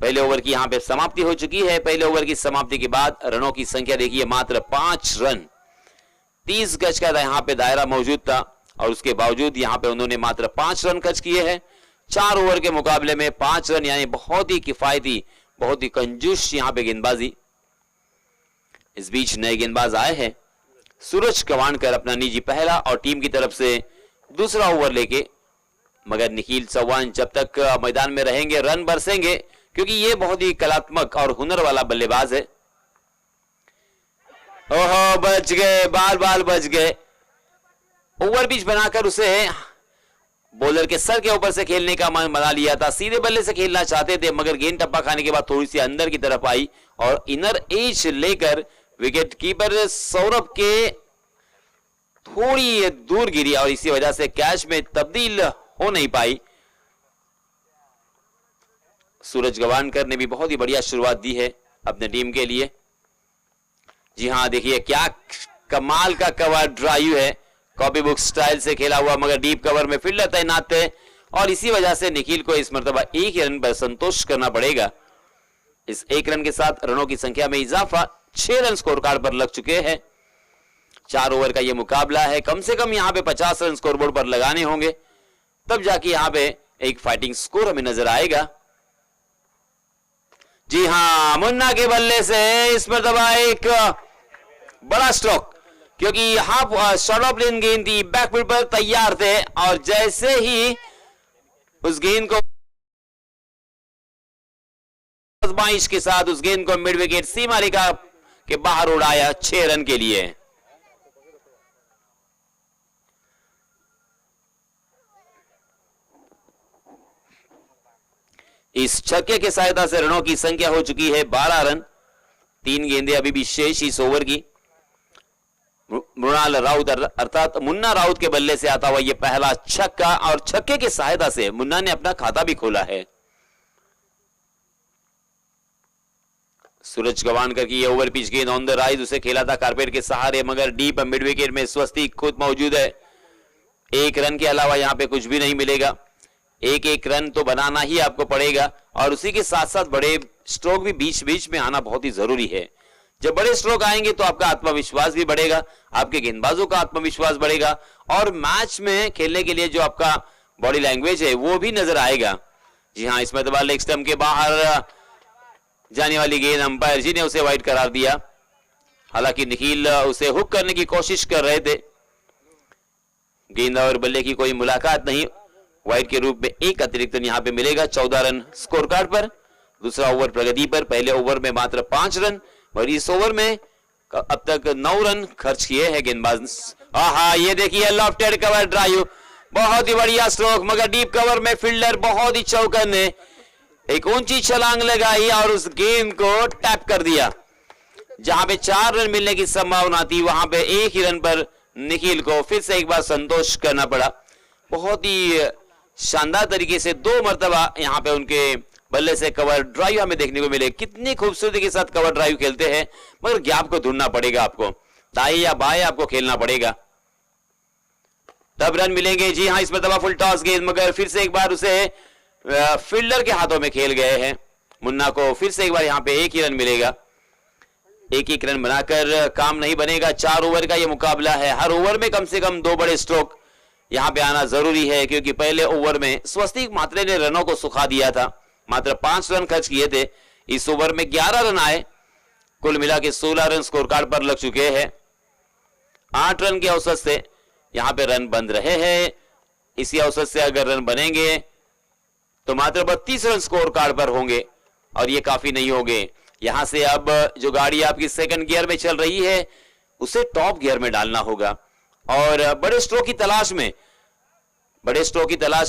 पहले ओवर की यहां पे समाप्ति हो चुकी है। पहले ओवर की समाप्ति के बाद रनों की संख्या देखिए मात्र 5 रन। 30 गज का यहां पे दायरा मौजूद था और उसके बावजूद यहां पे उन्होंने मात्र 5 रन खर्च किए हैं। 4 ओवर के मुकाबले में 5 रन, यानी बहुत ही किफायती, बहुत ही कंजूस यहां पे गेंदबाजी। इस बीच नए गेंदबाज आए हैं। सूरज कवानकर अपना निजी पहला और टीम की तरफ से दूसरा ओवर लेके, मगर निखिल चौहान जब तक मैदान में रहेंगे रन बरसेंगे, क्योंकि ये बहुत ही कलात्मक और हुनर वाला बल्लेबाज है। ओहो, बच गए, बाल बाल बच गए। ओवर पिच बनाकर उसे बॉलर के सर के ऊपर से खेलने का मन बना लिया था। सीधे बल्ले से खेलना चाहते थे, मगर गेंद टप्पा खाने के बाद थोड़ी सी अंदर की तरफ आई और इनर एज लेकर विकेट कीपर सौरभ के थोड़ी दूर गिरी और इसी वजह से कैच में तब्दील हो नहीं पाई। सूरज गवानकर ने भी बहुत ही बढ़िया शुरुआत दी है अपने टीम के लिए। जी हां, देखिए क्या कमाल का कवर ड्राइव है, कॉपी बुक स्टाइल से खेला हुआ, मगर डीप कवर में फील्डर तैनात थे और इसी वजह से निखिल को इस मर्तबा एक रन पर संतोष करना पड़ेगा। इस एक रन के साथ रनों की संख्या में इजाफा, 6 रन स्कोर कार्ड पर लग चुके हैं। 4 ओवर का यह मुकाबला है, कम से कम यहां पे 50 रन स्कोरबोर्ड पर लगाने होंगे, तब जाके यहां पे एक फाइटिंग स्कोर हमें नजर आएगा। जी हां, मुन्ना के बल्ले से इस मर्तबा एक बड़ा स्ट्रोक, क्योंकि हाफ शॉर्ट ऑफ लेन गेंद थी, बैकफुट पर तैयार थे और जैसे ही उस गेंद को आजमाइश के साथ उस गेंद को मिड विकेट सीमा रेखा के बाहर उड़ाया 6 रन के लिए। इस छक्के की सहायता से रनों की संख्या हो चुकी है 12 रन। 3 गेंदें अभी भी शेष इस ओवर की। मृणाल राउत अर्थात मुन्ना राउत के बल्ले से आता हुआ यह पहला छक्का और छक्के की सहायता से मुन्ना ने अपना खाता भी खोला है। सूरज गवानकर की यह ओवर पिच गेंद ऑन द राइज, उसे खेला था कारपेट के सहारे, मगर डीप मिड विकेट में स्वस्ति खुद मौजूद है। 1 रन के अलावा यहां पे कुछ भी नहीं मिलेगा। एक रन तो बनाना ही आपको पड़ेगा और उसी के साथ साथ बड़े स्ट्रोक भी बीच बीच में आना बहुत ही जरूरी है। जब बड़े स्ट्रोक आएंगे तो आपका आत्मविश्वास भी बढ़ेगा, आपके गेंदबाजों का आत्मविश्वास बढ़ेगा और मैच में खेलने के लिए जो आपका बॉडी लैंग्वेज है वो भी नजर आएगा। जी हां, इसमें तो लेग स्टंप के बाहर जाने वाली गेंद अंपायर जी ने उसे वाइड करार दिया। हालांकि निखिल उसे हुक करने की कोशिश कर रहे थे, गेंद और बल्ले की कोई मुलाकात नहीं। वाइड के रूप में एक अतिरिक्त यहां पे मिलेगा 14 रन स्कोर कार्ड पर। दूसरा ओवर प्रगति पर, पहले ओवर में मात्र 5 रन और इस ओवर में अब तक 9 रन खर्च किए हैं गेंदबाज। ये देखिए लॉफ्टेड कवर ड्राइव, बहुत ही बढ़िया स्ट्रोक, मगर डीप कवर में फील्डर बहुत ही चौकन ने एक ऊंची छलांग लगाई और उस गेंद को टैप कर दिया। जहां पे 4 रन मिलने की संभावना थी वहां पे 1 ही रन पर निखिल को फिर से एक बार संतोष करना पड़ा। बहुत ही शानदार तरीके से 2 मरतबा यहां पे उनके बल्ले से कवर ड्राइव हमें देखने को मिले। कितनी खूबसूरती के साथ कवर ड्राइव खेलते हैं, मगर गैप को ढूंढना पड़ेगा आपको, दाएं या बाएं आपको खेलना पड़ेगा, तब रन मिलेंगे। जी हां, इस मरतबा फुल टॉस गेंद, मगर फिर से एक बार उसे फील्डर के हाथों में खेल गए हैं। मुन्ना को फिर से एक बार यहां पे 1 ही रन मिलेगा। 1 रन बनाकर काम नहीं बनेगा। 4 ओवर का यह मुकाबला है, हर ओवर में कम से कम 2 बड़े स्ट्रोक यहां पे आना जरूरी है, क्योंकि पहले ओवर में स्वस्तिक मात्रे ने रनों को सुखा दिया था, मात्र 5 रन खर्च किए थे। इस ओवर में 11 रन आए, कुल मिला के 16 रन स्कोर कार्ड पर लग चुके हैं। 8 रन के औसत से यहां पे रन बन रहे हैं। इसी औसत से अगर रन बनेंगे तो मात्र 32 रन स्कोर कार्ड पर होंगे और ये काफी नहीं होंगे। यहां से अब जो गाड़ी आपकी सेकंड गियर में चल रही है उसे टॉप गियर में डालना होगा और बड़े स्ट्रोक की तलाश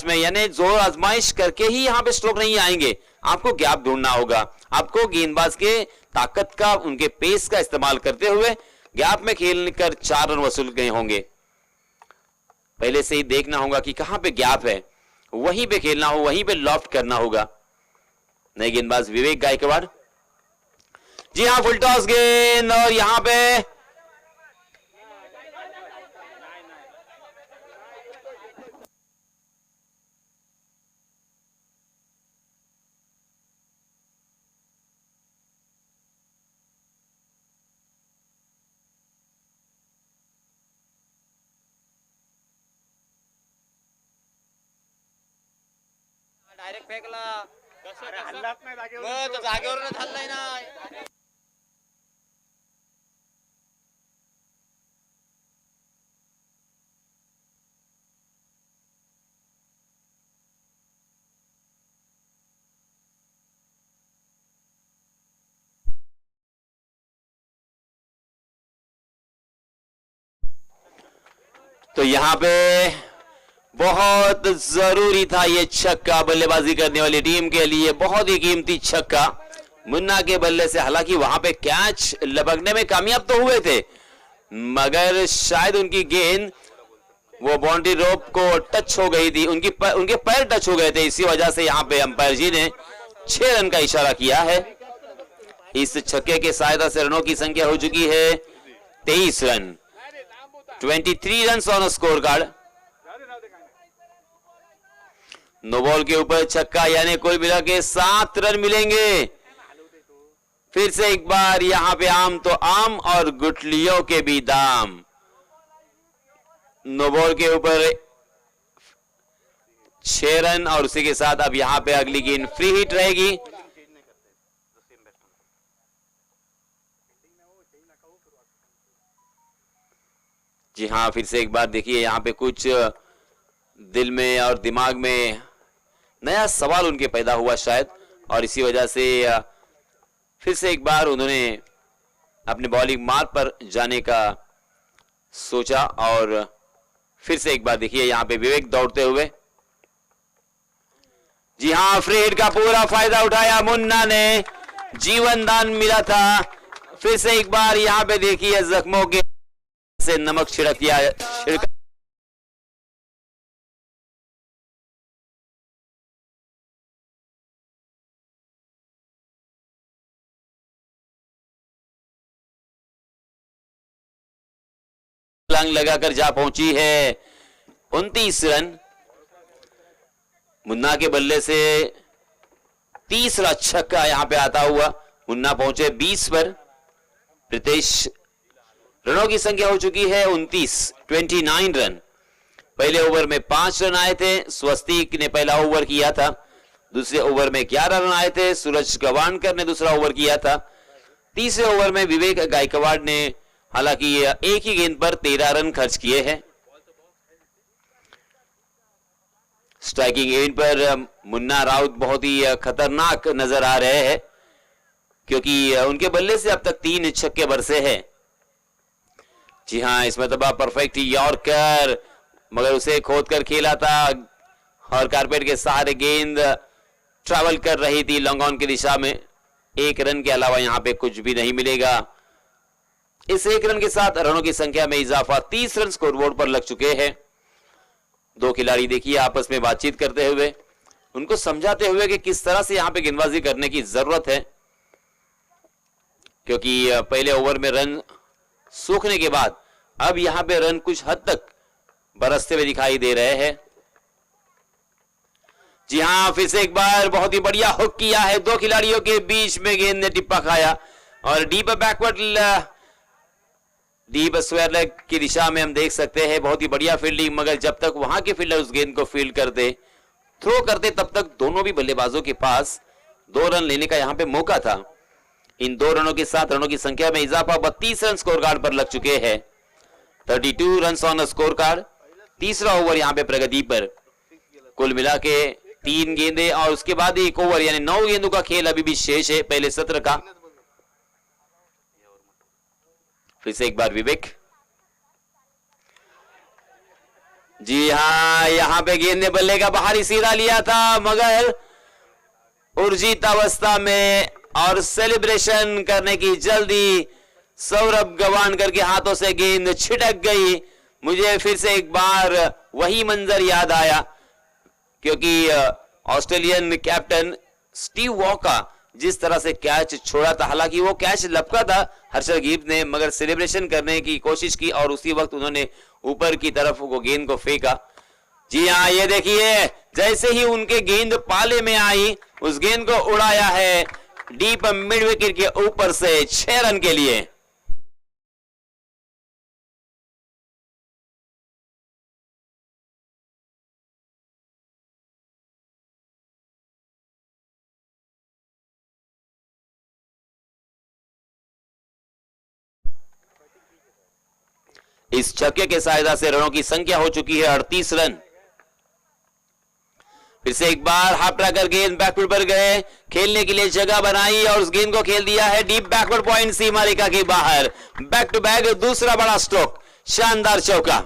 में यानी जोर आजमाइश करके ही यहां पे स्ट्रोक नहीं आएंगे, आपको गैप ढूंढना होगा। आपको गेंदबाज के ताकत का, उनके पेस का इस्तेमाल करते हुए गैप में खेलकर 4 रन वसूल गए होंगे। पहले से ही देखना होगा कि कहां पे गैप है, वहीं पे खेलना हो, वहीं पे लॉफ्ट करना होगा। नए गेंदबाज विवेक गायकवाड़, जी हां, फुल टॉस गेंद और यहां पे डायरेक्ट फेकला हल्लाच नाही जागेवरूनच हल्लाय ना. तो यहाँ पे बहुत जरूरी था ये छक्का बल्लेबाजी करने वाली टीम के लिए, बहुत ही कीमती छक्का मुन्ना के बल्ले से। हालांकि वहां पे कैच लपकने में कामयाब तो हुए थे, मगर शायद उनकी गेंद वो बाउंड्री रोप को टच हो गई थी, उनके पैर टच हो गए थे। इसी वजह से यहाँ पे अंपायर जी ने 6 रन का इशारा किया है। इस छक्के के सहायता से रनों की संख्या हो चुकी है 23 run, 23 run on score card. No ball के ऊपर छक्का, यानी कुल मिला के 7 रन मिलेंगे। फिर से एक बार यहां पे आम तो आम और गुठलियों के भी दाम। नो बॉल के ऊपर 6 रन और उसी के साथ अब यहां पे अगली गेंद फ्री हिट रहेगी। जी हाँ, फिर से एक बार देखिए यहां पे कुछ दिल में और दिमाग में नया सवाल उनके पैदा हुआ शायद, और इसी वजह से फिर से एक बार उन्होंने अपने बॉलिंग मार्ग पर जाने का सोचा। और फिर से एक बार देखिए यहां पे विवेक दौड़ते हुए। जी हां, फ्री हिट का पूरा फायदा उठाया मुन्ना ने, जीवन दान मिला था। फिर से एक बार यहां पे देखिए जख्मों के से नमक छिड़क दिया, छिड़का लगाकर जा पहुंची है 29 रन। मुन्ना के बल्ले से तीसरा छक्का यहां पे आता हुआ मुन्ना पहुंचे 20 पर। प्रीतेश, रनों की संख्या हो चुकी है 29 रन। पहले ओवर में 5 रन आए थे, स्वस्तिक ने पहला ओवर किया था। दूसरे ओवर में 11 रन आए थे, सूरज गवानकर ने दूसरा ओवर किया था। तीसरे ओवर में विवेक गायकवाड़ ने हालांकि एक ही गेंद पर 13 रन खर्च किए हैं। स्ट्राइकिंग एंड पर मुन्ना राउत बहुत ही खतरनाक नजर आ रहे हैं, क्योंकि उनके बल्ले से अब तक 3 छक्के बरसे हैं। जी हां, इसमें तो परफेक्ट यॉर्कर, मगर उसे खोद कर खेला था और कारपेट के सहारे गेंद ट्रैवल कर रही थी लॉन्ग ऑन की दिशा में। 1 रन के अलावा यहां पे कुछ भी नहीं मिलेगा। इस 1 रन के साथ रनों की संख्या में इजाफा, 30 रन स्कोरबोर्ड पर लग चुके हैं। दो खिलाड़ी देखिए आपस में बातचीत करते हुए, उनको समझाते हुए कि किस तरह से यहां पे गेंदबाजी करने की जरूरत है, क्योंकि पहले ओवर में रन सूखने के बाद अब यहां पे रन कुछ हद तक बरसते हुए दिखाई दे रहे हैं। जी हां, फिर से एक बार बहुत ही बढ़िया हुक किया है, दो खिलाड़ियों के बीच में गेंद ने टिप्पा खाया और deep backward deep square leg की दिशा में हम देख सकते हैं बहुत ही बढ़िया फील्डिंग। मगर जब तक वहां के फील्डर उस गेंद को फील्ड करते, थ्रो करते, तब तक दोनों भी बल्लेबाजों के पास 2 रन लेने का यहां पे मौका था। इन 2 रनों के साथ रनों की संख्या में इजाफा, 32 रन स्कोर कार्ड पर लग चुके हैं। 32 रन ऑन स्कोर कार्ड। तीसरा ओवर यहां पे प्रगति पर। कुल मिला के 3 गेंदें और उसके बाद एक ओवर, यानी 9 गेंदों का खेल अभी भी शेष है पहले सत्र का। फिर से एक बार विवेक। जी हां, यहां पे गेंद ने बल्ले का बाहरी सीधा लिया था, मगर उर्जित अवस्था में और सेलिब्रेशन करने की जल्दी सौरभ गवानकर के हाथों से गेंद छिटक गई। मुझे फिर से एक बार वही मंजर याद आया, क्योंकि ऑस्ट्रेलियन कैप्टन स्टीव वॉकर जिस तरह से कैच छोड़ा था, हालांकि वो कैच लपका था हर्षल गिब्स ने, मगर सेलिब्रेशन करने की कोशिश की और उसी वक्त उन्होंने ऊपर की तरफ वो गेंद को फेंका। जी हाँ, ये देखिए जैसे ही उनके गेंद पाले में आई, उस गेंद को उड़ाया है डीप मिड विकेट के ऊपर से 6 रन के लिए। इस छक्के के सहायता से रनों की संख्या हो चुकी है 38 रन। फिर से एक बार हाफ ट्रैकर गेंद बैकवर्ड पर गए, खेलने के लिए जगह बनाई और उस गेंद को खेल दिया है डीप बैकवर्ड पॉइंट सीमा रेखा के बाहर। बैक टू बैक दूसरा बड़ा स्ट्रोक, शानदार चौका।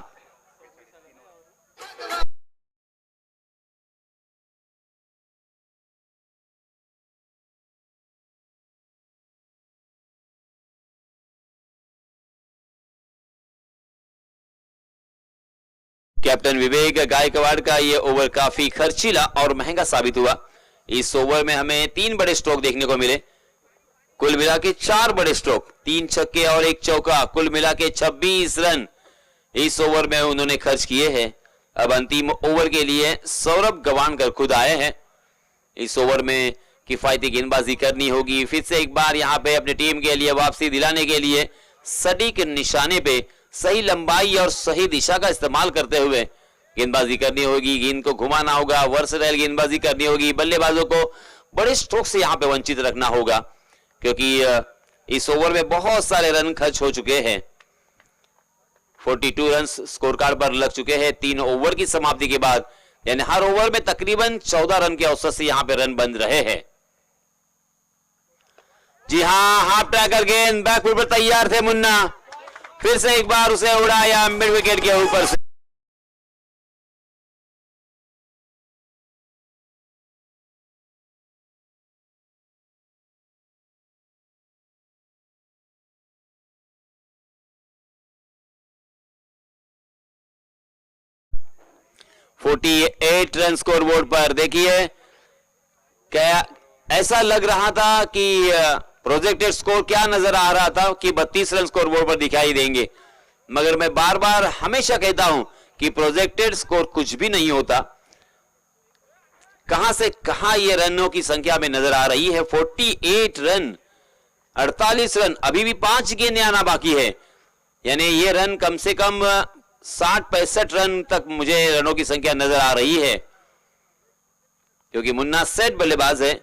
कैप्टन विवेक गायकवाड़ का यह ओवर काफी खर्चीला और महंगा साबित हुआ। इस ओवर में हमें 3 बड़े स्ट्रोक देखने को मिले, कुल मिला के 4 बड़े स्ट्रोक, 3 छक्के और 1 चौका, कुल मिला के 26 रन इस ओवर में उन्होंने खर्च किए हैं। अब अंतिम ओवर के लिए सौरभ गवानकर खुद आए हैं। इस ओवर में किफायती गेंदबाजी करनी होगी। फिर से एक बार यहां पे अपनी टीम के लिए वापसी दिलाने के लिए सटीक निशाने पे सही लंबाई और सही दिशा का इस्तेमाल करते हुए गेंदबाजी करनी होगी। गेंद को घुमाना होगा, वर्सटाइल गेंदबाजी करनी होगी। बल्लेबाजों को बड़े स्ट्रोक से यहां पे वंचित रखना होगा, क्योंकि इस ओवर में बहुत सारे रन खर्च हो चुके हैं। 42 रन स्कोर कार्ड पर लग चुके हैं 3 ओवर की समाप्ति के बाद, यानी हर ओवर में तकरीबन 14 रन के औसत से यहां पे रन बन रहे हैं। जी हां, हाफ ट्रैकर गेंद बैकफुट पर तैयार थे मुन्ना, फिर से एक बार उसे उड़ाया मिड विकेट के ऊपर से। (48) रन स्कोर बोर्ड पर। देखिए क्या ऐसा लग रहा था कि प्रोजेक्टेड स्कोर क्या नजर आ रहा था कि 32 रन स्कोर बोर्ड पर दिखाई देंगे, मगर मैं बार बार हमेशा कहता हूं कि प्रोजेक्टेड स्कोर कुछ भी नहीं होता। कहां से कहां ये रनों की संख्या में नजर आ रही है। 48 रन, 48 रन, अभी भी 5 गेंदें आना बाकी है, यानी ये रन कम से कम 60-65 रन तक मुझे रनों की संख्या नजर आ रही है, क्योंकि मुन्ना सेट बल्लेबाज है।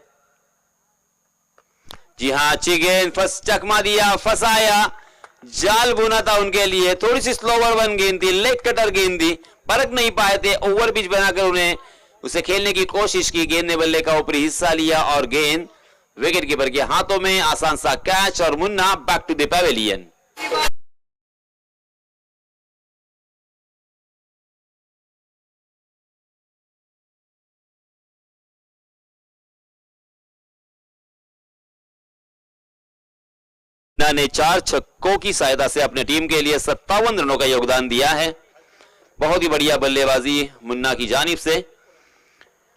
जी हां, अच्छी गेंद, चकमा दिया, फंसाया, जाल बुना था उनके लिए। थोड़ी सी स्लोवर वन गेंद थी, लेग कटर गेंद थी, परख नहीं पाए थे। ओवर पिच बनाकर उन्हें उसे खेलने की कोशिश की। गेंद ने बल्ले का ऊपरी हिस्सा लिया और गेंद विकेट कीपर के हाथों में। आसान सा कैच और Munna back to the pavilion. ने 4 छक्कों की सहायता से अपने टीम के लिए 57 रनों का योगदान दिया है। बहुत ही बढ़िया बल्लेबाजी मुन्ना की जानिब से,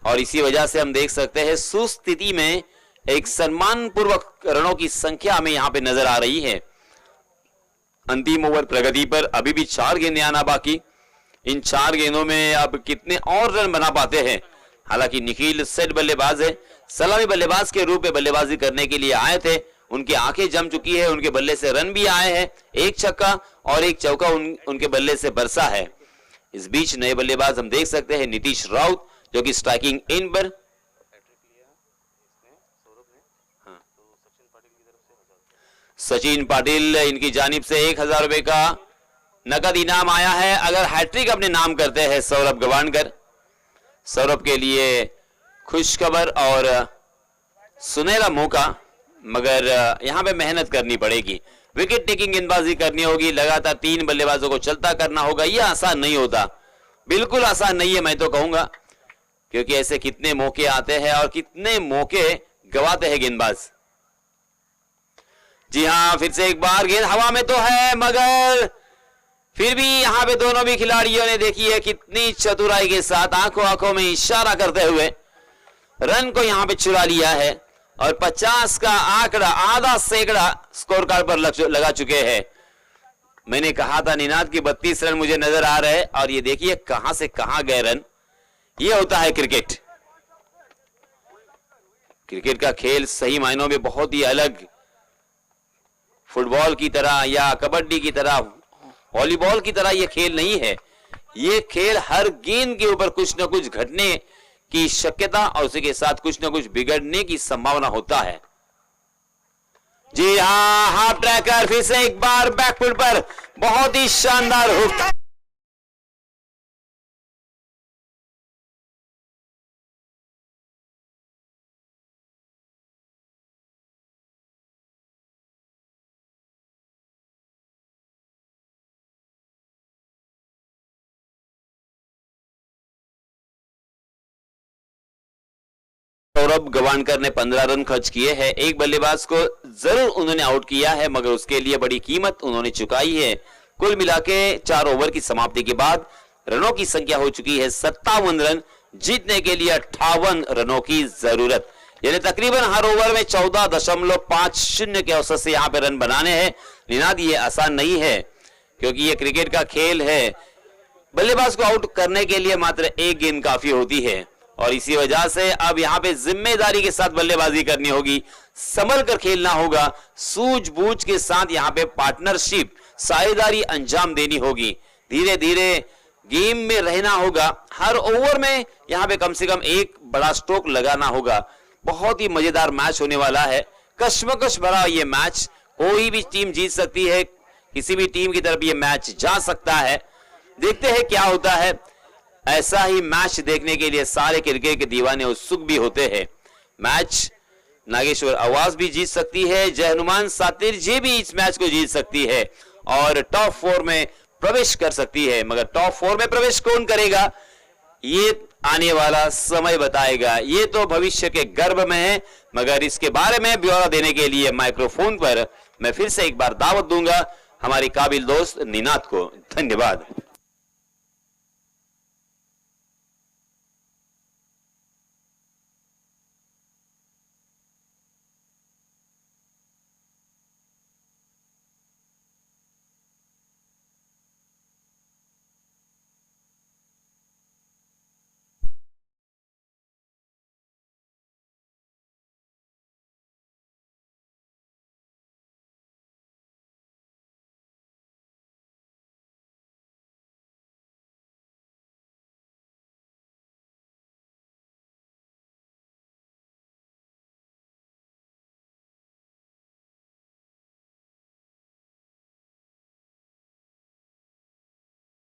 और इसी वजह से हम देख सकते हैं सुस्थिति में एक सम्मानपूर्वक रनों की संख्या हमें यहां पे नजर आ रही है। अंतिम ओवर प्रगति पर, अभी भी 4 गेंदें आना बाकी। इन 4 गेंदों में अब कितने और रन बना पाते हैं। हालांकि निखिल सेट बल्लेबाज है, सलामी बल्लेबाज के रूप में बल्लेबाजी करने के लिए आए थे। उनकी आंखें जम चुकी है, उनके बल्ले से रन भी आए हैं। 1 छक्का और 1 चौका उनके बल्ले से बरसा है। इस बीच नए बल्लेबाज हम देख सकते हैं नीतीश राउत, जो कि स्ट्राइकिंग इन पर सचिन पाटिल, इनकी जानिब से 1000 रुपए का नकद इनाम आया है अगर हैट्रिक अपने नाम करते हैं सौरभ गवानकर। सौरभ के लिए खुशखबर और सुनहरा मौका, मगर यहां पे मेहनत करनी पड़ेगी। विकेट टेकिंग गेंदबाजी करनी होगी, लगातार 3 बल्लेबाजों को चलता करना होगा। यह आसान नहीं होता, बिल्कुल आसान नहीं है मैं तो कहूंगा, क्योंकि ऐसे कितने मौके आते हैं और कितने मौके गवाते हैं गेंदबाज। जी हां, फिर से एक बार गेंद हवा में तो है, मगर फिर भी यहां पे दोनों भी खिलाड़ियों ने देखी है कितनी चतुराई के साथ आंखों आंखों में इशारा करते हुए रन को यहां पे चुरा लिया है, और 50 का आंकड़ा, आधा सैकड़ा स्कोर कार्ड पर लगा चुके हैं। मैंने कहा था निनाद की 32 रन मुझे नजर आ रहे हैं, और ये देखिए कहां से कहां गए रन। ये होता है क्रिकेट। क्रिकेट का खेल सही मायनों में बहुत ही अलग, फुटबॉल की तरह या कबड्डी की तरह, वॉलीबॉल की तरह ये खेल नहीं है। ये खेल हर गेंद के ऊपर कुछ न कुछ घटने की शक्यता और उसी के साथ कुछ न कुछ बिगड़ने की संभावना होता है। जी हाँ, हाफ ट्रैकर फिर से एक बार बैकफुट पर बहुत ही शानदार हुक। सौरभ गवानकर ने 15 रन खर्च किए हैं। एक बल्लेबाज को जरूर उन्होंने आउट किया है, मगर उसके लिए बड़ी कीमत उन्होंने चुकाई है। कुल मिलाके 4 ओवर की समाप्ति के बाद रनों की संख्या हो चुकी है 57 रन। जीतने के लिए 58 रनों की जरूरत, यानी तकरीबन हर ओवर में 14.50 के औसत से यहां पे रन बनाने हैं। निनाद, ये आसान नहीं है क्योंकि ये क्रिकेट का खेल है। बल्लेबाज को आउट करने के लिए मात्र एक गेंद काफी होती है और इसी वजह से अब यहां पे जिम्मेदारी के साथ बल्लेबाजी करनी होगी, संभल कर खेलना होगा, सूझबूझ के साथ यहां पे पार्टनरशिप साझेदारी अंजाम देनी होगी। धीरे धीरे गेम में रहना होगा। हर ओवर में यहां पे कम से कम एक बड़ा स्ट्रोक लगाना होगा। बहुत ही मजेदार मैच होने वाला है, कश्मकश भरा ये मैच। कोई भी टीम जीत सकती है, किसी भी टीम की तरफ ये मैच जा सकता है। देखते हैं क्या होता है। ऐसा ही मैच देखने के लिए सारे क्रिकेट के दीवाने उत्सुक भी होते हैं। मैच नागेश्वर आवाज भी जीत सकती है, जय हनुमान सातिर जी भी इस मैच को जीत सकती है और टॉप 4 में प्रवेश कर सकती है। मगर टॉप 4 में प्रवेश कौन करेगा, ये आने वाला समय बताएगा। ये तो भविष्य के गर्भ में है, मगर इसके बारे में ब्यौरा देने के लिए माइक्रोफोन पर मैं फिर से एक बार दावत दूंगा हमारे काबिल दोस्त निनाद को। धन्यवाद।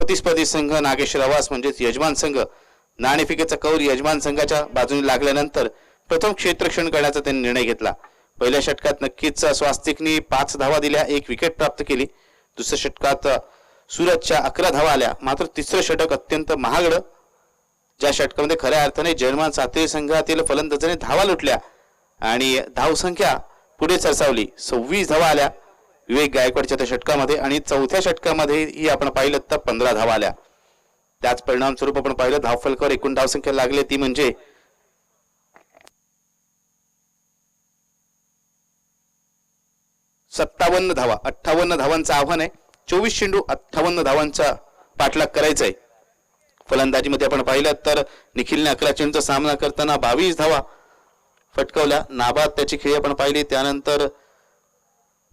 प्रतिस्पर्धी संघ नागेश्वर आवास म्हणजेच यजमान संघ नाणेफेकीचा कौल यजमान संघाच्या बाजूने लागल्यानंतर प्रथम क्षेत्ररक्षण करण्याचा त्यांनी निर्णय घेतला। पहिल्या षटकात नक्कीच स्वास्तिकनी 5 धावा दिल्या, 1 विकेट प्राप्त केली। दुसऱ्या षटकात सूरजच्या 11 धावा आल्या। मात्र तिसरं षटक अत्यंत महागडं, ज्या षटकामध्ये खऱ्या अर्थाने जयमान सातेरी संघातील फलंदाजांनी धावा लुटल्या आणि धावसंख्या पुढे सरसावली। 26 धावा आल्या विवेक गायकवाडच्या त्या षटकामध्ये आणि चौथ्या षटकामध्ये ही आपण पाहिलं तर 15 धावा आल्या। त्याच परिणाम स्वरूप आपण पाहिलं धावफलकावर एकूण धावसंख्या लागली ती म्हणजे 57 धावा। 58 धावांचं आव्हान आहे। 24 चेंडू 58 धावांचा पाठलाग करायचा आहे। फलंदाजीमध्ये आपण पाहिलं तर निखिलने 11 चेंडूचा सामना करताना 22 धावा फटकावल्या। नाबाद त्याची खेळी आपण पाहिली, त्यानंतर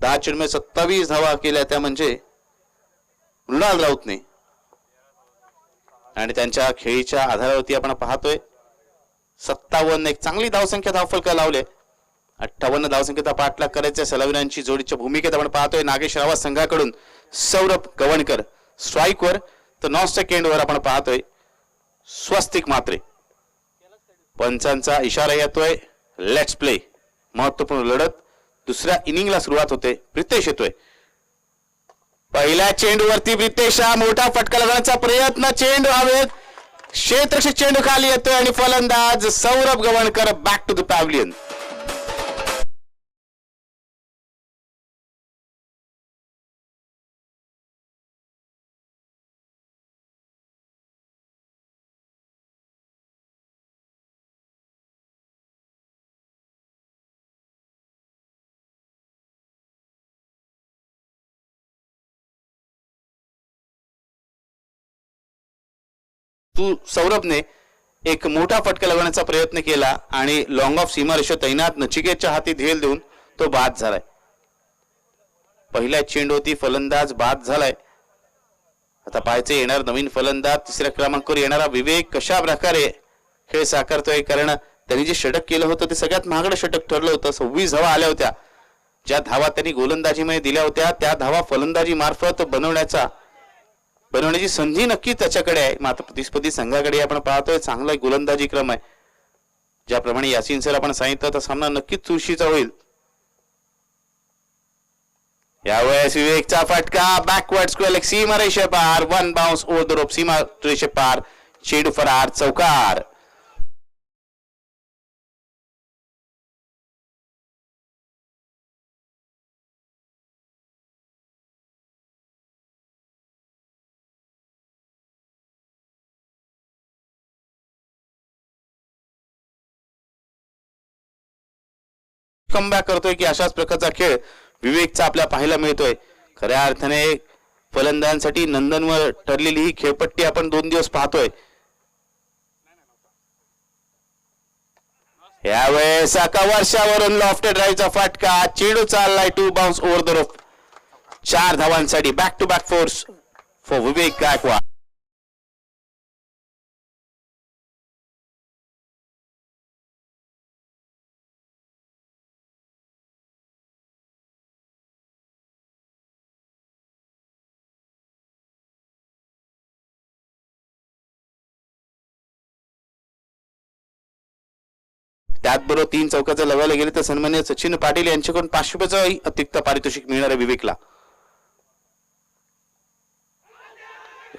10 चेंडूमध्ये 27 धावा केल्या, त्या म्हणजे मृणाल राऊतने। आणि त्यांच्या खेळीच्या आधारावरती आपण पाहतोय 57 एक चांगली धावसंख्या धावफलका लावले। 58 धावसंख्येचा पाठलाग करायचा सलामीरांची जोडीच्या भूमिकेत आपण पाहतोय नागेश्वर आवाज संघाकडून सौरभ गवणकर स्ट्राईकवर, तर नॉन स्ट्राईक एंडवर आपण पाहतोय स्वस्तिक मात्रे। पंचांचा इशारा येतोय लेट्स प्ले। महत्वपूर्ण लढत दुसऱ्या इनिंगला सुरुवात होते। प्रितेश येतोय पहिल्या चेंडूवरती। प्रितेश हा मोठा फटका लगवण्याचा प्रयत्न, चेंडू हवेत, क्षेत्ररक्षक चेंडू खाली येतोय आणि फलंदाज Saurabh Gavankar back to the pavilion. सौरभने एक मोठा फटका लगवण्याचा प्रयत्न केला आणि लॉंग ऑफ सीमारेषा तैनात नचिकेतच्या हाती धेल देऊन तो बाद झालाय। पहिल्या चेंडूवरती फलंदाज बाद झालाय। आता पाहायचे येणार नवीन फलंदाज तिसऱ्या क्रमांकावर येणारा विवेक कशा प्रकारे खेळ साकारतोय, कारण त्यांनी जे षटक केलं होतं ते सगळ्यात महागडं षटक ठरलं होतं। 26 धावा आल्या होत्या ज्या धावा त्यांनी गोलंदाजीमध्ये दिल्या होत्या त्या धावा फलंदाजी मार्फत बनवण्याची संधी नक्की त्याच्याकडे आहे. मात्र प्रतिस्पर्धी संघाकडे आपण पाहतोय चांगला गोलंदाजी क्रम आहे. ज्याप्रमाणे यासीन सर आपण सांगितलं तर सामना नक्कीच चुरशीचा होईल. यावेळेस विवेकचा फटका बॅकवर्ड स्क्वेअर लेग सीमा रेषे पार, one bounce over the rope, सीमा रेषे पार, चेंडू फरार, चौकार. कमबॅक करतोय की अशाच प्रकारचा खेळ विवेकचा आपल्या पाहायला मिळतोय. खऱ्या अर्थाने फलंदाजांसाठी नंदनवर ठरलेली ही खेळपट्टी आपण 2 दिवस पाहतोय. यावेळेस वर्षावरून लॉफ्टेड ड्राईव्हचा फटका, चेंडू चाललाय 2 बाउन्स ओव्हर द रोप. 4 धावांसाठी back to back fours for Vivek Gaikwad. त्याचबरोबर 3 चौकाचं लगावलं गेले तर सन्मान्य सचिन पाटील यांच्याकडून 500 रुपयाचं अतिरिक्त पारितोषिक मिळणार आहे विवेकला.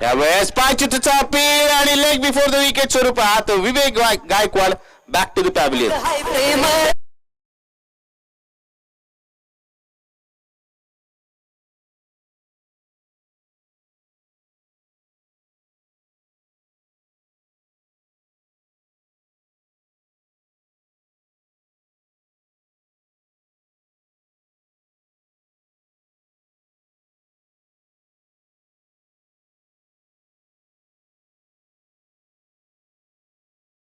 यावेळेस पायचुतीचा अपील आणि लेग बिफोर द विकेट स्वरूपात Vivek Gaikwad back to the pavilion.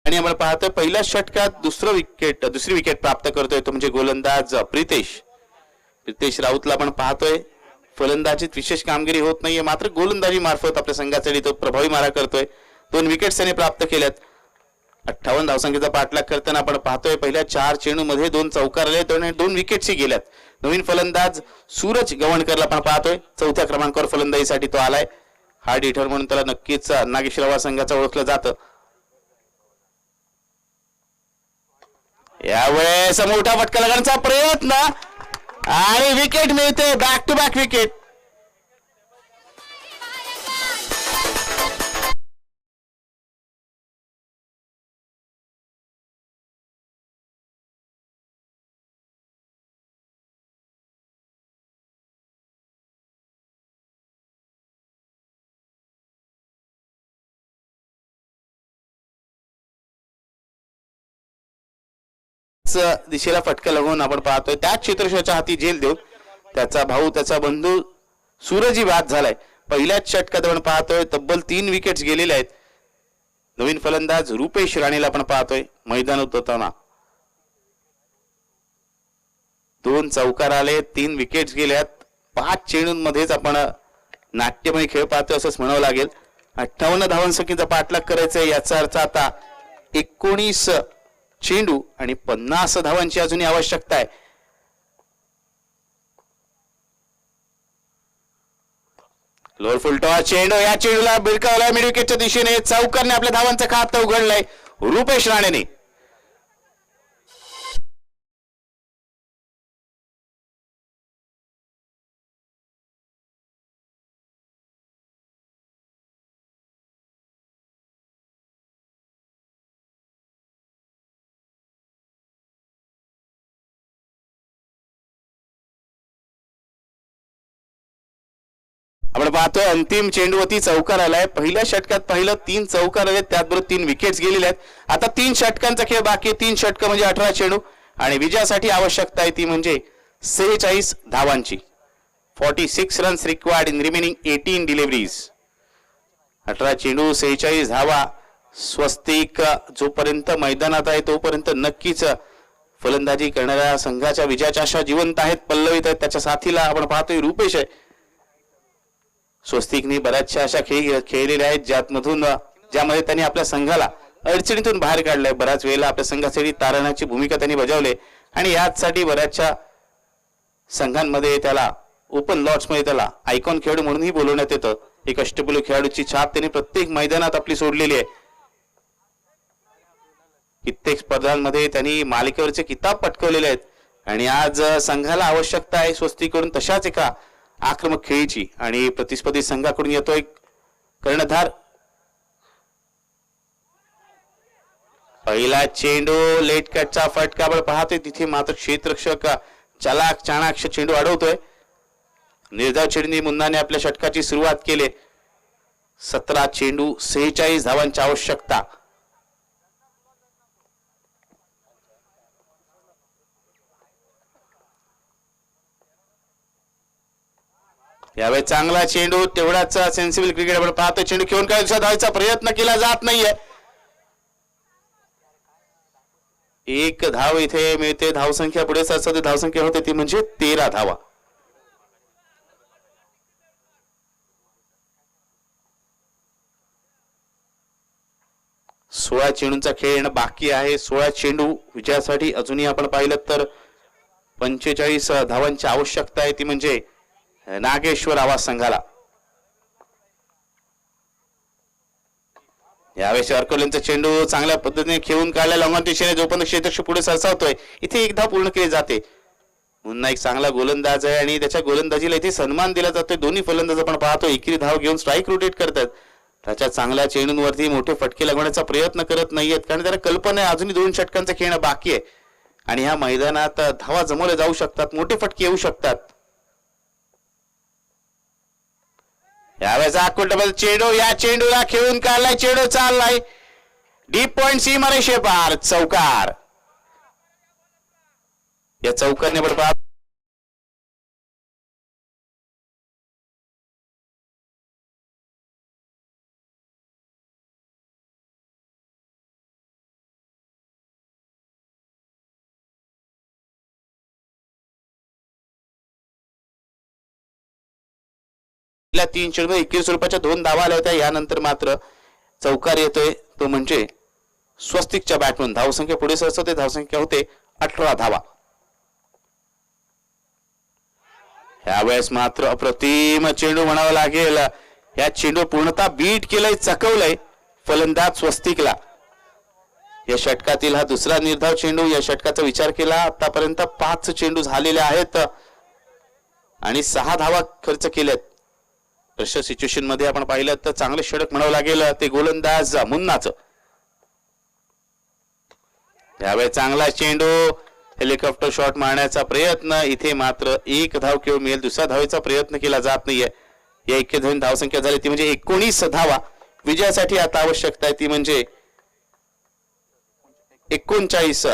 आणि आपण पाहतोय पहिल्या षटकात दुसरी विकेट प्राप्त करतोय तो म्हणजे गोलंदाज प्रितेश राऊतला आपण पाहतोय. फलंदाजीत विशेष कामगिरी होत नाहीये मात्र गोलंदाजी मार्फत आपल्या संघासाठी तो प्रभावी मारा करतोय. 2 विकेट्स त्याने प्राप्त केल्यात. 58 धावसंख्येचा पाठलाग करताना आपण पाहतोय पहिल्या 4 चेंडूमध्ये 2 चौकार आले, 2 विकेट्सही गेल्यात. नवीन फलंदाज सूरज गवणकरला आपण पाहतोय 4थ्या क्रमांकावर फलंदाजीसाठी तो आलाय. हार्ड हिटर म्हणून त्याला नक्कीच नागेश्वरराव संघाचा ओळखलं जातं. यावेळेस मोठा फटका लागण्याचा प्रयत्न आणि विकेट मिळते. Back to back wicket. दिशेला फटका लागून आपण पाहतोय त्याच क्षेत्ररक्षकाच्या हाती झेल देऊन त्याचा भाऊ त्याचा बंधू सूरजही बाद झालाय. पहिल्याच षटकात आपण पाहतोय तब्बल 3 विकेट्स गेलेले आहेत. नवीन फलंदाज रुपेश राणेला आपण पाहतोय मैदान उतरताना. 2 चौकार आले, 3 विकेट्स गेल्यात. 5 चेंडूंमध्येच आपण नाट्यमय खेळ पाहतोय असंच म्हणावं लागेल. 58 धावांसंख्येचा पाठलाग करायचा याचा अर्थ आता 19 चेंडू आणि 50 धावांची अजूनही आवश्यकता आहे. लोअर फुलटॉस चेंडू, या चेंडूला बिरकावलाय मिड विकेटच्या दिशेने. चौकारने आपल्या धावांचं खातं उघडलंय रुपेश राणेने. आपण पाहतोय अंतिम चेंडूवरती चौकार आलाय. पहिल्या षटकात पाहिलं 3 चौकार आले, त्याचबरोबर 3 विकेट्स गेलेले आहेत. आता 3 षटकांचा खेळ बाकी आहे. 3 षटक म्हणजे 18 चेंडू आणि विजयासाठी आवश्यकता आहे ती म्हणजे 46 धावांची. 46 runs required in remaining 18 deliveries. 18 चेंडू 46 धावा. स्वस्तिक जोपर्यंत मैदानात आहे तोपर्यंत नक्कीच फलंदाजी करणाऱ्या संघाच्या विजयाच्या आशा जिवंत आहेत, पल्लवित आहेत. त्याच्या साथीला आपण पाहतोय रुपेश आहे. स्वस्तिकने बऱ्याचशा अशा खेळ खेळलेले आहेत ज्यामध्ये त्यांनी आपल्या संघाला अडचणीतून बाहेर काढलंय. बऱ्याच वेळेला आपल्या संघासाठी तारणाची भूमिका त्यांनी बजावली आणि याचसाठी बऱ्याचशा संघांमध्ये त्याला ओपन लॉट्स मध्ये त्याला आयकॉन खेळाडू म्हणूनही बोलवण्यात येतं. एक अष्टपैलू खेळाडूची छाप त्याने प्रत्येक मैदानात आपली सोडलेली आहे. कित्येक स्पर्धांमध्ये त्यांनी मालिकेवरचे किताब पटकवलेले आहेत आणि आज संघाला आवश्यकता आहे स्वस्तीकडून तशाच एका आक्रमक खेळीची. आणि प्रतिस्पर्धी संघाकडून येतोय कर्णधार. पहिला चेंडू लेट कटचा फटका आपण पाहतोय तिथे मात्र क्षेत्ररक्षक चालाक चाणाक्ष चेंडू अडवतोय. निर्धाव चेंडूने मुन्नाने आपल्या षटकाची सुरुवात केली. 17 चेंडू 46 धावांची आवश्यकता. यावेळी चांगला चेंडू तेवढाच सेन्सिबल क्रिकेट आपण पाहतोय. चेंडू घेऊन काय धावायचा प्रयत्न केला जात नाहीये. एक धाव इथे मिळते. धावसंख्या पुढे सरसते धावसंख्या होते ती म्हणजे 13 धावा. सोळा चेंडूंचा खेळ येणं बाकी आहे. 16 चेंडू विजयासाठी अजूनही आपण पाहिलं तर 45 धावांची आवश्यकता आहे ती म्हणजे नागेश्वर आवाज संघाला. यावेळी अर्कोलेंचा चेंडू चांगल्या पद्धतीने खेळून काढला. लॉंगॉन दिशेने जोपर्यंत क्षेत्ररक्षक पुढे सरसावतोय इथे एक धाव पूर्ण केली जाते. पुन्हा एक चांगला गोलंदाज आहे आणि त्याच्या गोलंदाजीला इथे सन्मान दिला जातोय. दोन्ही फलंदाज आपण पाहतो एकेरी धाव घेऊन स्ट्राईक रोटेट करतात. त्याच्या चांगल्या चेंडूंवरती मोठे फटके लागवण्याचा प्रयत्न करत नाहीयेत कारण त्याला कल्पना आहे अजूनही 2 षटकांचं खेळणं बाकी आहे आणि ह्या मैदानात धावा जमवल्या जाऊ शकतात. मोठे फटके येऊ शकतात. यावेळेचा डबल चेंडू या चेंडूला खेळून काढलाय. चेंडू चाललाय डीप पॉइंट सीमारेषे पार चौकार. या चौकारने बरोबर ला 3 चेंडू 21 स्वरूपाच्या 2 धावा आल्या होत्या. यानंतर मात्र चौकार येतोय तो म्हणजे स्वस्तिकच्या बॅटमन. धावसंख्या पुढे सरसवते धावसंख्या होते 18 धावा. यावेळेस मात्र अप्रतिम चेंडू म्हणावा लागेल. या चेंडू पूर्णतः बीट केलंय चकवलंय फलंदाज स्वस्तिकला. या षटकातील हा दुसरा निर्धाव चेंडू. या षटकाचा विचार केला आतापर्यंत 5 चेंडू झालेले आहेत आणि 6 धावा खर्च केल्यात. प्रेशर सिच्युएशन मध्ये आपण पाहिलं तर चांगले षटक म्हणावं लागेल ते गोलंदाज मुन्नाचं. यावेळी चांगला चेंडू हेलिकॉप्टर शॉट मारण्याचा प्रयत्न. इथे मात्र 1 धाव केवळ मिळेल. दुसऱ्या धावेचा प्रयत्न केला जात नाहीये. या 21 धावसंख्या झाली ती म्हणजे 19 धावा विजयासाठी आता आवश्यकता आहे ती म्हणजे 39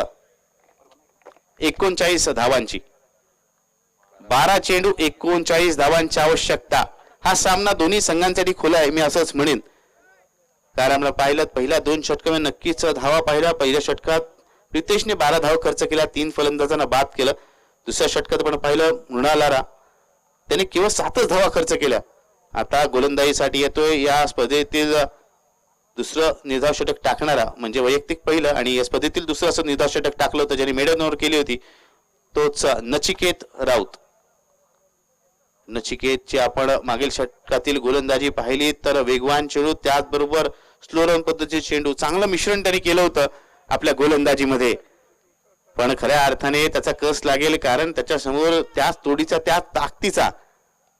धावांची. 12 चेंडू 39 धावांची आवश्यकता. हा सामना दोन्ही संघांसाठी खुला आहे मी असंच म्हणेन कारण आपण पाहिलं पहिल्या 2 षटकामध्ये नक्कीच धावा पाहिल्या. पहिल्या षटकात रितेशने 12 धावा खर्च केला. 3 फलंदाजांना बाद केलं. दुसऱ्या षटकात आपण पाहिलं मृणालाला त्याने केवळ 7च धावा खर्च केल्या. आता गोलंदाजीसाठी येतोय या स्पर्धेतील दुसरं निर्धाव षटक टाकणारा म्हणजे वैयक्तिक पहिलं आणि या स्पर्धेतील दुसरं असं निर्धाव षटक टाकलं होतं ज्याने मेडन ओव्हर केली होती तोच नचिकेत राऊत. नचिकेतची आपण मागील षटकातील गोलंदाजी पाहिली तर वेगवान चेंडू त्याचबरोबर स्लो रन पद्धतीचे चेंडू चांगलं मिश्रण त्यांनी केलं होतं आपल्या गोलंदाजीमध्ये. पण खऱ्या अर्थाने त्याचा कस लागेल कारण त्याच्या समोर त्याच तोडीचा त्या ताकदीचा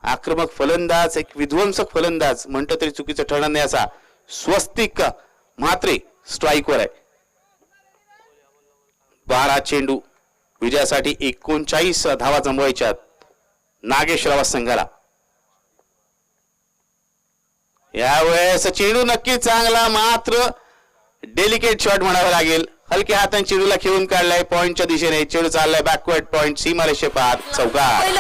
आक्रमक फलंदाज एक विध्वंसक फलंदाज म्हणतं तरी चुकीचं ठरणार नाही असा स्वस्तिक म्हात्रे स्ट्राईकवर आहे. 12 चेंडू विजयासाठी 39 धावा जमवायच्या नागेश रावत संघाला. यावेळेस चेंडू नक्की चांगला मात्र डेलिकेट शॉट म्हणावा लागेल. हलक्या हाताने चेंडूला खेळून काढलाय पॉइंटच्या दिशेने. चेंडू चाललाय बॅकवर्ड पॉइंट सीमारेषे पार चौकार.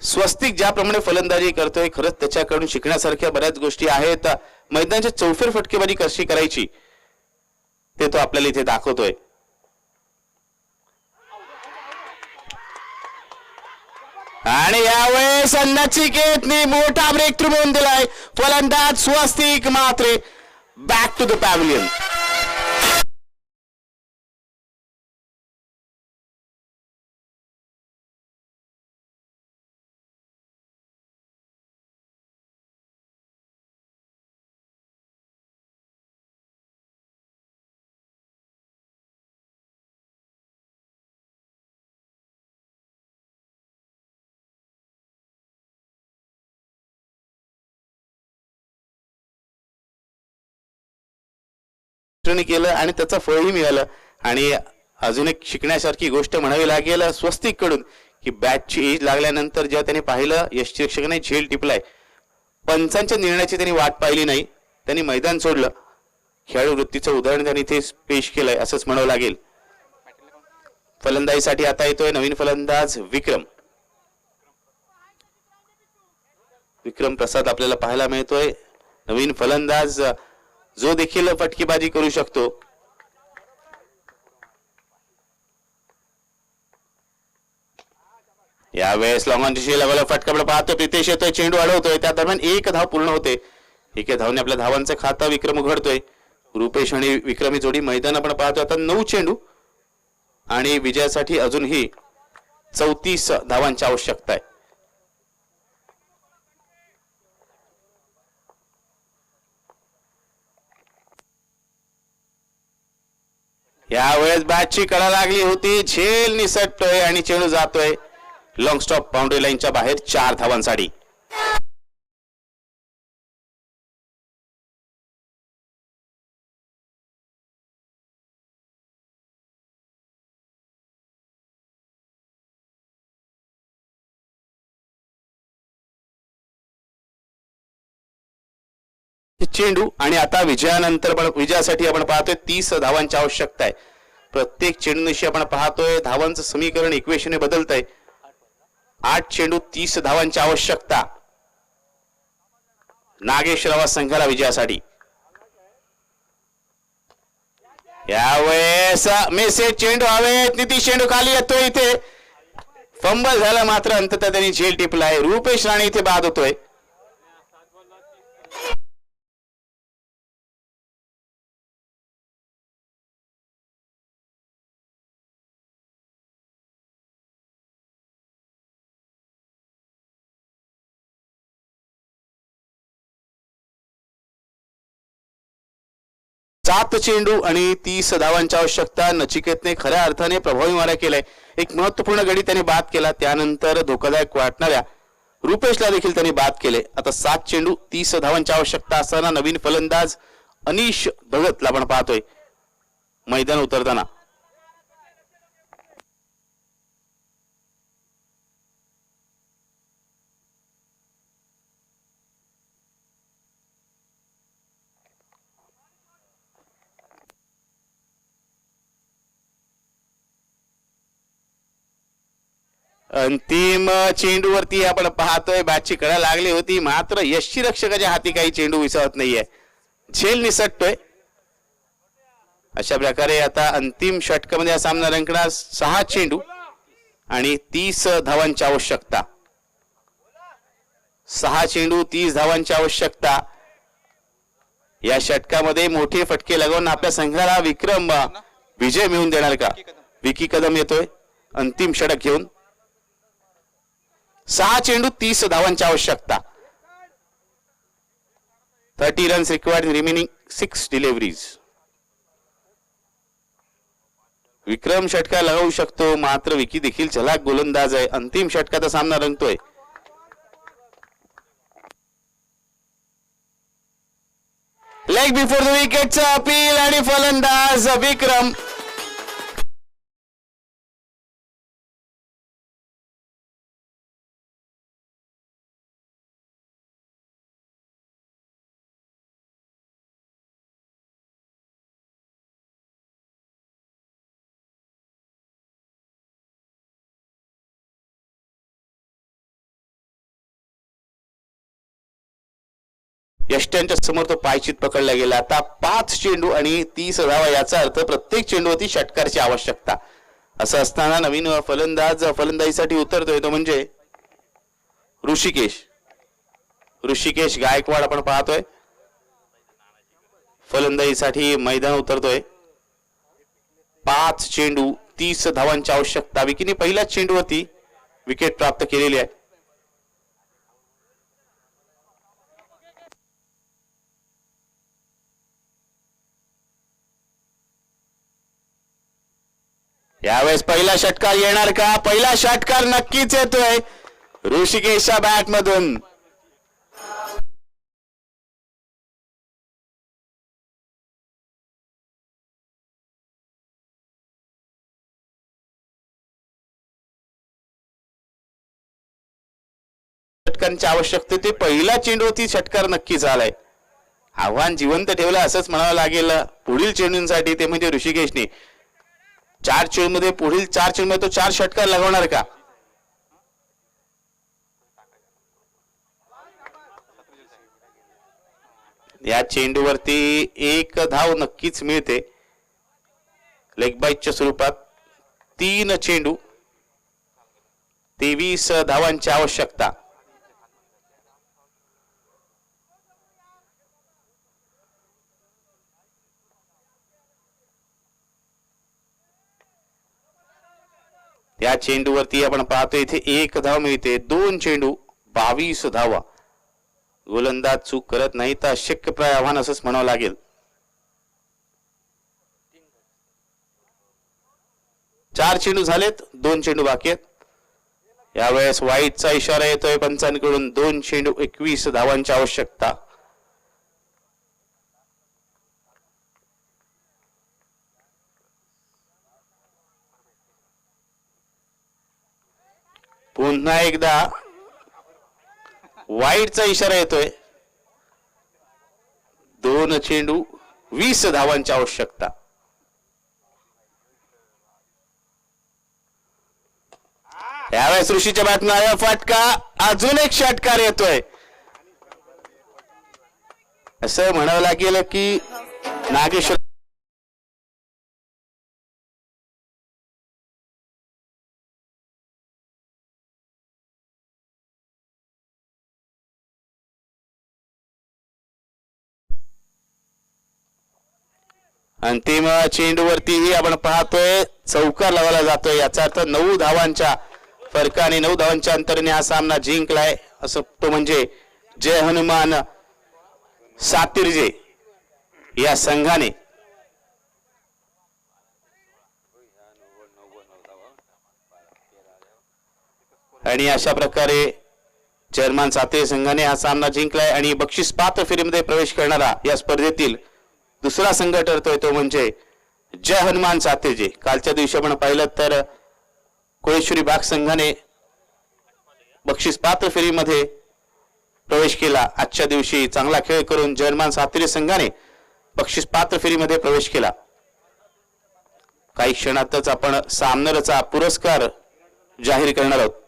स्वस्तिक ज्याप्रमाणे फलंदाजी करतोय खरंच त्याच्याकडून शिकण्यासारख्या बऱ्याच गोष्टी आहेत. मैदानाची चौफेर फटकेबाजी कशी करायची ते तो आपल्याला इथे दाखवतोय. आणि यावेळेस नचिकेतने मोठा ब्रेक थ्रू मिळवून दिलाय. फलंदाज Swastik Mhatre back to the pavilion. केलं आणि त्याचं फळही मिळालं. आणि अजून एक शिकण्यासारखी गोष्ट म्हणावी लागेल स्वस्तिक कडून की बॅटची एज लागल्यानंतर जेव्हा त्याने पाहिलं यष्टिरक्षकाने झेल टिपलाय, पंचांच्या निर्णयाची त्यांनी वाट पाहिली नाही, त्यांनी मैदान सोडलं. खेळाडू वृत्तीचं उदाहरण त्यांनी इथे पेश केलंय असंच म्हणावं लागेल. फलंदाजीसाठी आता येतोय नवीन फलंदाज विक्रम. विक्रम प्रसाद आपल्याला पाहायला मिळतोय, नवीन फलंदाज जो देखील फटकेबाजी करू शकतो. यावेळेस लॉंगॉनची लागला फटका पाहतो. प्रितेश येतोय, चेंडू अडवतोय, त्या दरम्यान एक धाव पूर्ण होते. एका धावने आपल्या धावांचं खातं विक्रम उघडतोय. रुपेश आणि विक्रमी जोडी मैदान आपण पाहतो. आता 9 चेंडू आणि विजयासाठी अजूनही 34 धावांची आवश्यकता आहे. यावेळेस बॅटची कडा लागली होती, झेल निसटतोय आणि चेंडू जातोय लॉंग स्टॉप बाउंड्री लाईनच्या बाहेर 4 धावांसाठी. चेंडू आणि आता विजयानंतर विजयासाठी आपण पाहतोय 30 धावांची आवश्यकता आहे. प्रत्येक चेंडूनिशी आपण पाहतोय धावांचं समीकरण इक्वेशन बदलत आहे. 8 चेंडू 30 धावांची आवश्यकता नागेश्वरराव संघाला विजयासाठी. यावेळेस मेसेज चेंडू हवेत, नितीश चेंडू खाली येतोय. इथे फंबल झाला मात्र अंततः त्यांनी झेल टिपलाय. रुपेश राणे इथे बाद होतोय. सात चेंडू आणि 30 धावांची आवश्यकता. नचिकेतने खऱ्या अर्थाने प्रभावी मारा केलाय. एक महत्वपूर्ण गडी त्याने बाद केला, त्यानंतर धोकादायक वाटणाऱ्या रुपेशला देखील त्यांनी बाद केले. आता 7 चेंडू 30 धावांची आवश्यकता असताना नवीन फलंदाज अनिश भगतला आपण पाहतोय मैदान उतरताना. अंतिम चेंडूवरती आपण पाहतोय बॅटची कडा लागली होती, मात्र यष्टिरक्षकाच्या हाती काही चेंडू विसरत नाहीये, झेल निसटतोय. अशा प्रकारे आता अंतिम षटकामध्ये हा सामना रंगणार. 6 चेंडू आणि 30 धावांची आवश्यकता. 6 चेंडू 30 धावांची आवश्यकता. या षटकामध्ये मोठे फटके लगवून आपल्या संघाला विक्रम विजय मिळवून देणार का? विकी कदम येतोय अंतिम षटक घेऊन. 6 चेंडू 30 धावांची आवश्यकता. 30 runs required remaining 6 deliveries. Vikram षटका लगावू शकतो, मात्र विकी देखील चलाक गोलंदाज आहे. अंतिम षटकाचा सामना रंगतोय. लेग बिफोर द विकेटचं अपील आणि फलंदाज विक्रम. यष्ट्यांच्या समोर तो पायचीत पकडला गेला. आता 5 चेंडू आणि 30 धावा, याचा अर्थ प्रत्येक चेंडूवरती षटकारची आवश्यकता. असं असताना नवीन फलंदाज फलंदाजीसाठी उतरतोय तो म्हणजे ऋषिकेश गायकवाड आपण पाहतोय फलंदाजीसाठी मैदान उतरतोय. 5 चेंडू 30 धावांची आवश्यकता. विकीने पहिल्याच चेंडूवरती विकेट प्राप्त केलेली आहे. यावेळेस पहिला षटकार येणार का? पहिला षटकार नक्कीच येतोय ऋषिकेशच्या बॅट मधून. षटकांची आवश्यकता ते पहिला चेंडूवरती षटकार नक्की झालाय. आव्हान जिवंत ठेवलं असंच म्हणावं लागेल पुढील चेंडूंसाठी. ते म्हणजे ऋषिकेशने 4 चेंडूमध्ये पुढील 4 चेंडूमध्ये तो 4 षटकार लगवणार का? या चेंडूवरती 1 धाव नक्कीच मिळते लेग बाईटच्या स्वरूपात. 3 चेंडू 23 धावांची आवश्यकता. या चेंडूवरती आपण पाहतो इथे 1 धाव मिळते. 2 चेंडू 22 धावा. गोलंदाज चूक करत नाही तर अशक्यप्राय आव्हान असंच म्हणावं लागेल. 4 चेंडू झालेत, 2 चेंडू बाकी आहेत. यावेळेस वाईटचा इशारा येतोय पंचांकडून. 2 चेंडू 21 धावांची आवश्यकता. पुन्हा एकदा वाईटचा इशारा येतोय. 2 चेंडू 20 धावांची आवश्यकता. यावेळेस ऋषीच्या बॅटनं फटका. अजून एक षटकार येतोय. असं म्हणावं लागेल की नागेश्वर अंतिम चेंडूवरतीही आपण पाहतोय चौकार लावला जातोय. याचा अर्थ 9 धावांच्या फरकाने 9 धावांच्या अंतराने हा सामना जिंकलाय. असं तो म्हणजे जय हनुमान सातिर्जे या संघाने. आणि अशा प्रकारे जय हनुमान सातिर्जे संघाने हा सामना जिंकलाय आणि बक्षीस पात्र फेरीमध्ये प्रवेश करणारा या स्पर्धेतील दुसरा संघ ठरतोय तो म्हणजे जय हनुमान सातिर्जे. कालच्या दिवशी आपण पाहिलं तर कोळेश्वरी बाग संघाने बक्षीस पात्र फेरीमध्ये प्रवेश केला. आजच्या दिवशी चांगला खेळ करून जय हनुमान सातिर्जे संघाने बक्षीस पात्र फेरीमध्ये प्रवेश केला. काही क्षणातच आपण सामनाचा पुरस्कार जाहीर करणार आहोत.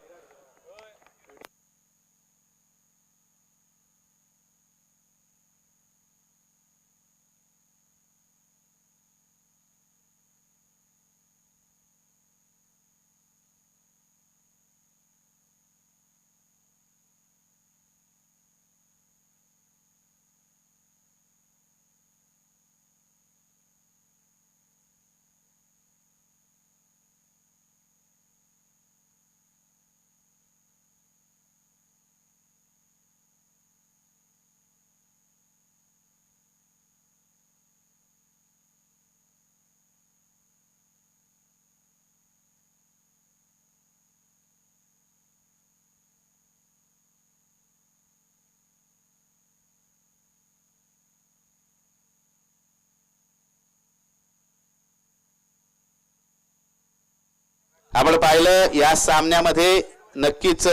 आपण पाहिलं या सामन्यामध्ये नक्कीच